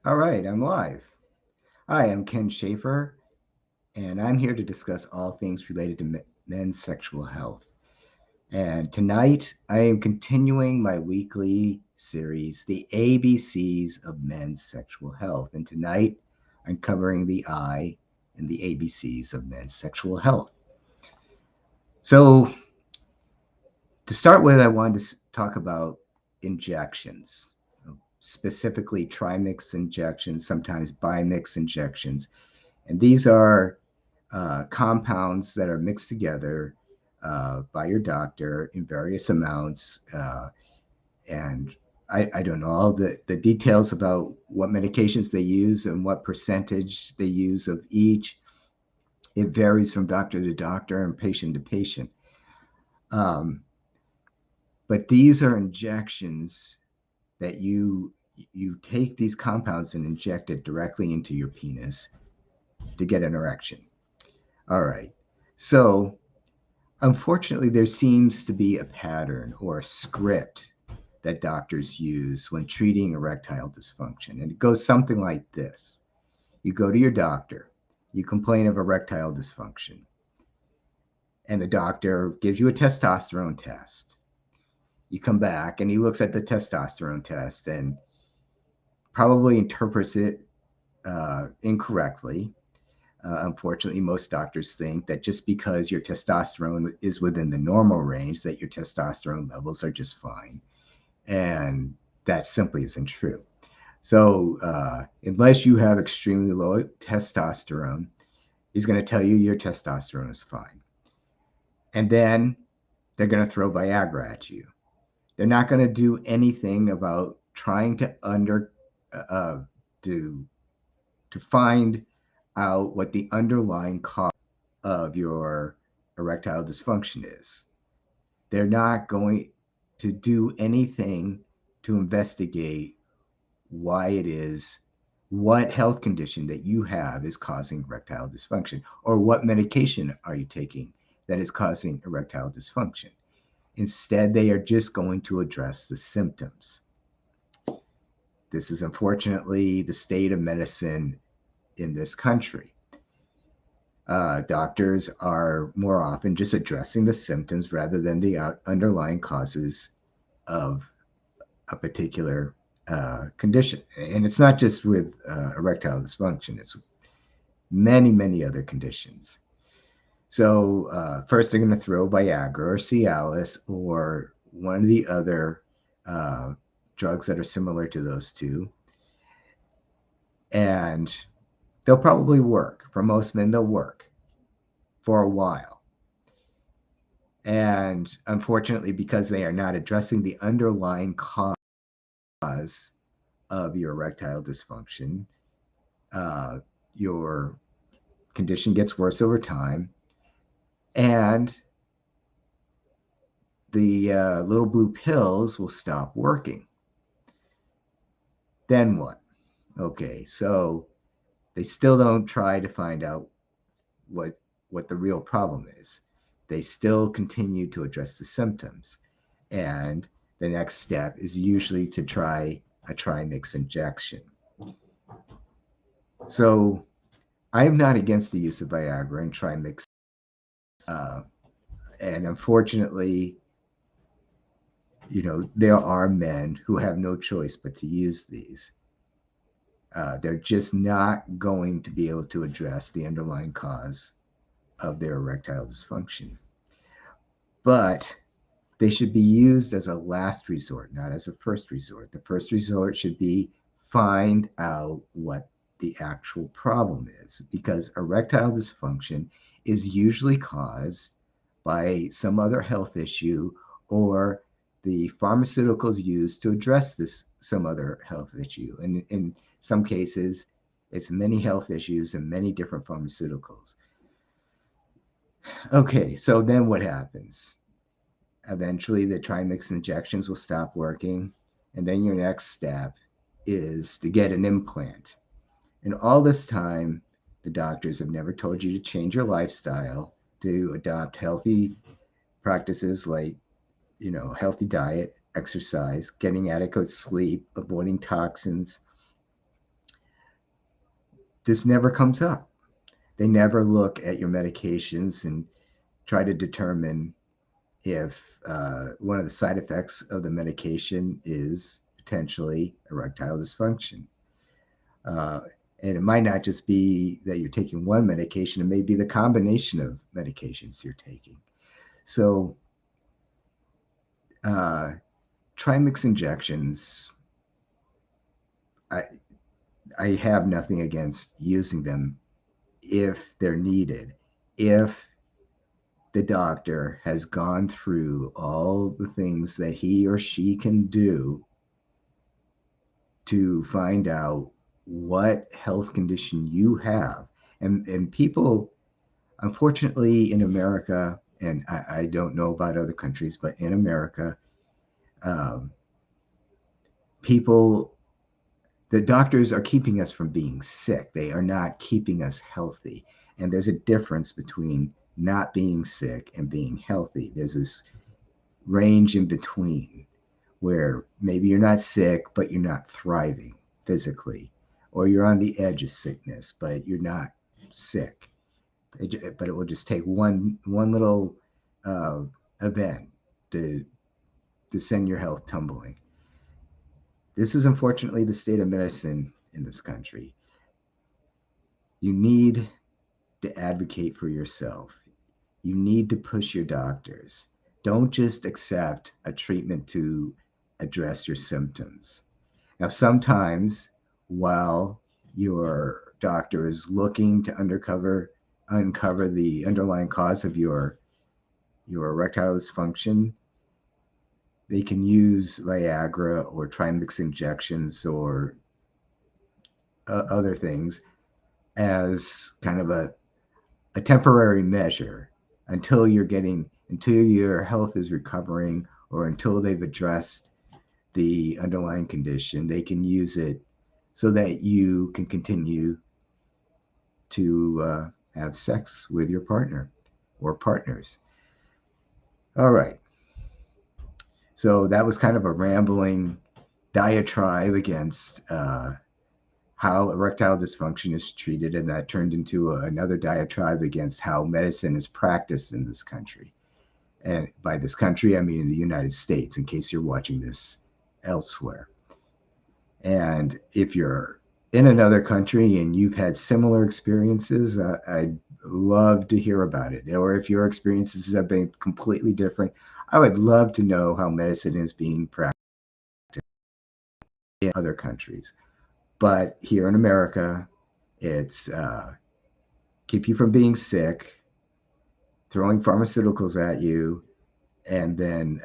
All right, I'm live. Hi, I'm Ken Schaefer, and I'm here to discuss all things related to men's sexual health. And tonight, I am continuing my weekly series, The ABCs of Men's Sexual Health. And tonight, I'm covering the I in the ABCs of men's sexual health. So, to start with, I wanted to talk about injections, specifically trimix injections, sometimes bimix injections. And these are compounds that are mixed together by your doctor in various amounts. And I don't know all the details about what medications they use and what percentage they use of each. It varies from doctor to doctor and patient to patient. Um, but these are injections that you take these compounds and inject it directly into your penis to get an erection. All right. So unfortunately, there seems to be a pattern or a script that doctors use when treating erectile dysfunction. And it goes something like this: you go to your doctor, you complain of erectile dysfunction, and the doctor gives you a testosterone test. You come back and he looks at the testosterone test and probably interprets it incorrectly. Unfortunately, most doctors think that just because your testosterone is within the normal range, that your testosterone levels are just fine. And that simply isn't true. So, unless you have extremely low testosterone, he's going to tell you your testosterone is fine. And then they're going to throw Viagra at you. They're not going to do anything about trying to uh, to to find out what the underlying cause of your erectile dysfunction is. They're not going to do anything to investigate why it is, what health condition that you have is causing erectile dysfunction, or what medication are you taking that is causing erectile dysfunction. Instead, they are just going to address the symptoms. This is unfortunately the state of medicine in this country. Doctors are more often just addressing the symptoms rather than the underlying causes of a particular condition. And it's not just with erectile dysfunction, it's many, many other conditions. So, first, they're going to throw Viagra or Cialis or one of the other uh, drugs that are similar to those two. And they'll probably work. For most men, they'll work for a while. And unfortunately, because they are not addressing the underlying cause of your erectile dysfunction, uh, your condition gets worse over time, and the little blue pills will stop working. Then what? Okay, so they still don't try to find out what what the real problem is. They still continue to address the symptoms, and the next step is usually to try a trimix injection. So I am not against the use of Viagra and trimix, uh, and unfortunately, there are men who have no choice but to use these. They're just not going to be able to address the underlying cause of their erectile dysfunction. But they should be used as a last resort, not as a first resort. The first resort should be find out what the actual problem is, because erectile dysfunction is usually caused by some other health issue or the pharmaceuticals used to address this some other health issue. And in some cases, it's many health issues and many different pharmaceuticals. Okay, so then what happens? Eventually, the trimix injections will stop working. And then your next step is to get an implant. And all this time, the doctors have never told you to change your lifestyle, to adopt healthy practices like, healthy diet, exercise, getting adequate sleep, avoiding toxins, this never comes up. They never look at your medications and try to determine if one of the side effects of the medication is potentially erectile dysfunction. Uh, and it might not just be that you're taking one medication, it may be the combination of medications you're taking. So, uh, trimix injections, I, I have nothing against using them if they're needed. If the doctor has gone through all the things that he or she can do to find out what health condition you have. And people, unfortunately, in America, and I don't know about other countries, but in America, um, people, the doctors are keeping us from being sick. They are not keeping us healthy. And there's a difference between not being sick and being healthy. There's this range in between where maybe you're not sick, but you're not thriving physically, or you're on the edge of sickness, but you're not sick. But it will just take one little uh, event to send your health tumbling. This is unfortunately the state of medicine in this country. You need to advocate for yourself. You need to push your doctors. Don't just accept a treatment to address your symptoms. Now, sometimes while your doctor is looking to uncover the underlying cause of your erectile dysfunction, they can use Viagra or trimix injections or other things as kind of a temporary measure until your health is recovering or until they've addressed the underlying condition. They can use it so that you can continue to have sex with your partner or partners. All right. So that was kind of a rambling diatribe against how erectile dysfunction is treated, and that turned into another diatribe against how medicine is practiced in this country. And by this country, I mean in the United States, in case you're watching this elsewhere. And if you're in another country and you've had similar experiences, I'd love to hear about it. Or if your experiences have been completely different, I would love to know how medicine is being practiced in other countries. But here in America, it's keep you from being sick, throwing pharmaceuticals at you, and then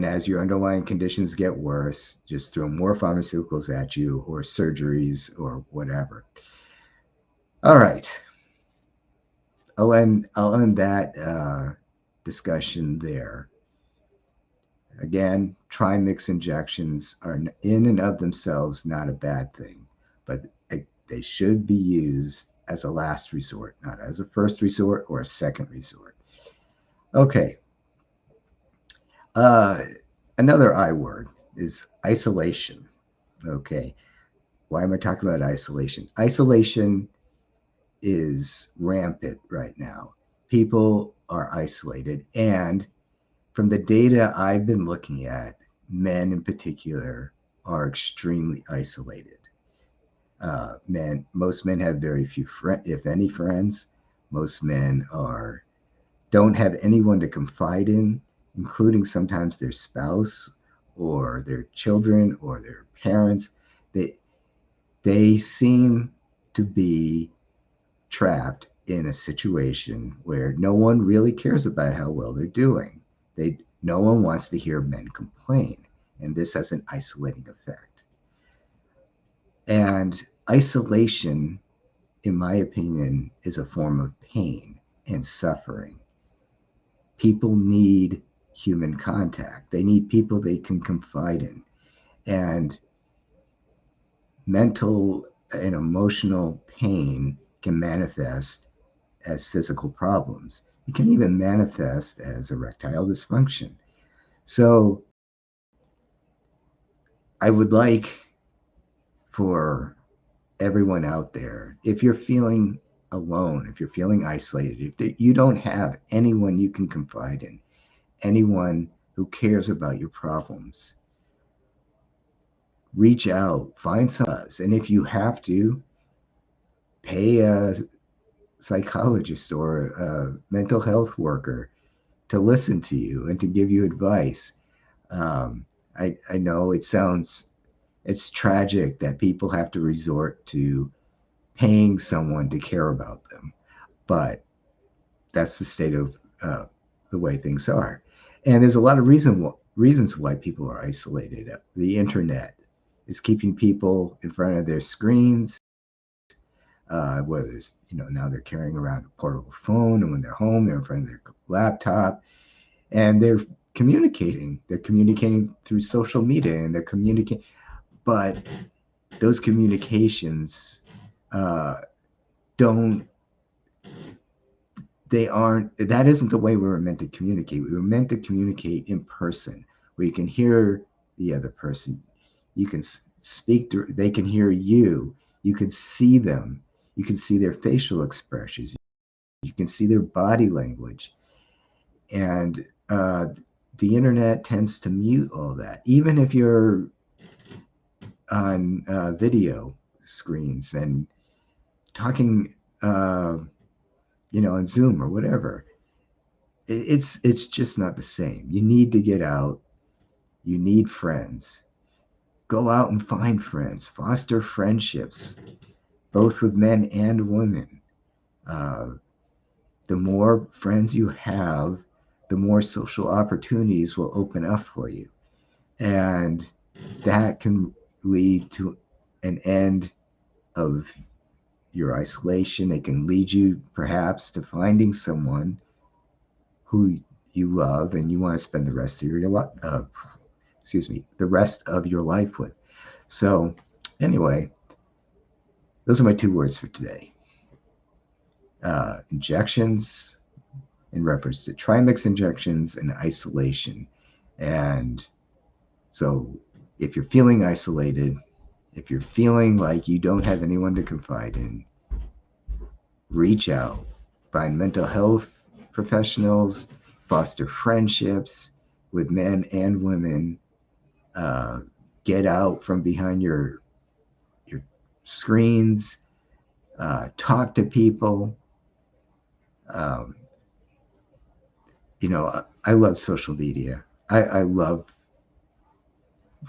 as your underlying conditions get worse, just throw more pharmaceuticals at you or surgeries or whatever. All right. I'll end that discussion there. Again, trimix injections are in and of themselves not a bad thing, but they should be used as a last resort, not as a first resort or a second resort. Okay. Uh, Another I word is isolation. Okay. Why am I talking about isolation? Isolation is rampant right now. People are isolated. And from the data I've been looking at, men in particular are extremely isolated. Most men have very few friends, if any friends. Most men don't have anyone to confide in, including sometimes their spouse or their children or their parents. They they seem to be trapped in a situation where no one really cares about how well they're doing. No one wants to hear men complain, and this has an isolating effect. And isolation, in my opinion, is a form of pain and suffering. People need human contact. They need people they can confide in. And mental and emotional pain can manifest as physical problems. It can even manifest as erectile dysfunction. So I would like for everyone out there, if you're feeling alone, if you're feeling isolated, if you don't have anyone you can confide in, anyone who cares about your problems, reach out, find some us. And if you have to, pay a psychologist or a mental health worker to listen to you and to give you advice. Um, I know it's tragic that people have to resort to paying someone to care about them, but that's the state of the way things are. And there's a lot of reasons why people are isolated. The internet is keeping people in front of their screens, whether it's, now they're carrying around a portable phone, and when they're home, they're in front of their laptop, and they're communicating through social media, and they're communicating, but those communications uh, don't they aren't that isn't the way we were meant to communicate. We were meant to communicate in person, where you can hear the other person, you can speak to, they can hear you, you can see them, you can see their facial expressions, you can see their body language. And the internet tends to mute all that, even if you're on video screens and talking, on Zoom or whatever. It's just not the same. You need to get out. You need friends. Go out and find friends. Foster friendships, both with men and women. Uh, the more friends you have, the more social opportunities will open up for you. And that can lead to an end of your isolation. It can lead you perhaps to finding someone who you love and you want to spend the rest of your life, the rest of your life with. So, anyway, those are my 2 words for today. Injections, in reference to trimix injections, and isolation. And so, if you're feeling isolated, if you're feeling like you don't have anyone to confide in, reach out, find mental health professionals, foster friendships with men and women, uh, get out from behind your screens, talk to people. Um, I love social media. I love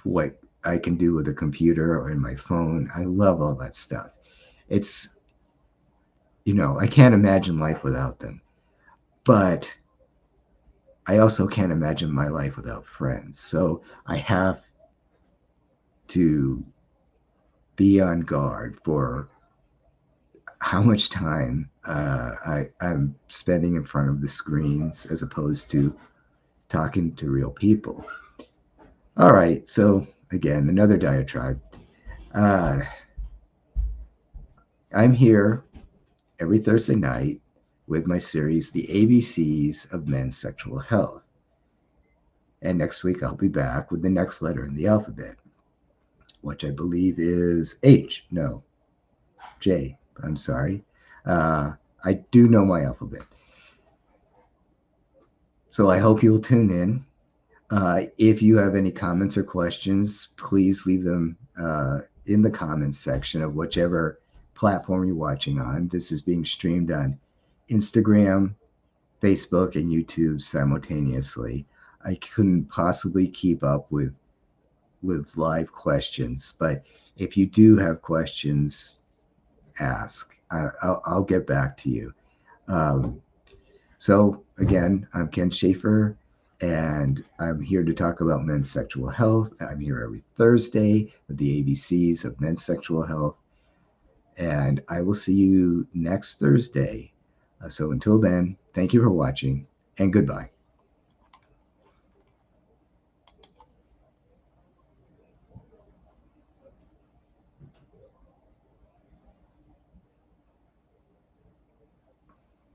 what I can do with a computer or in my phone. I love all that stuff. It's, I can't imagine life without them. But I also can't imagine my life without friends. So I have to be on guard for how much time I'm spending in front of the screens as opposed to talking to real people. All right, so again, another diatribe. Uh, I'm here every Thursday night with my series, The ABCs of Men's Sexual Health. And next week, I'll be back with the next letter in the alphabet, which I believe is H. No, J. I'm sorry. I do know my alphabet. So I hope you'll tune in. If you have any comments or questions, please leave them in the comments section of whichever platform you're watching on. This is being streamed on Instagram, Facebook, and YouTube simultaneously. I couldn't possibly keep up with live questions, but if you do have questions, ask. I'll get back to you. So again, I'm Ken Schaefer, and I'm here to talk about men's sexual health. I'm here every Thursday with the ABCs of men's sexual health, and I will see you next Thursday. So until then, thank you for watching, and goodbye.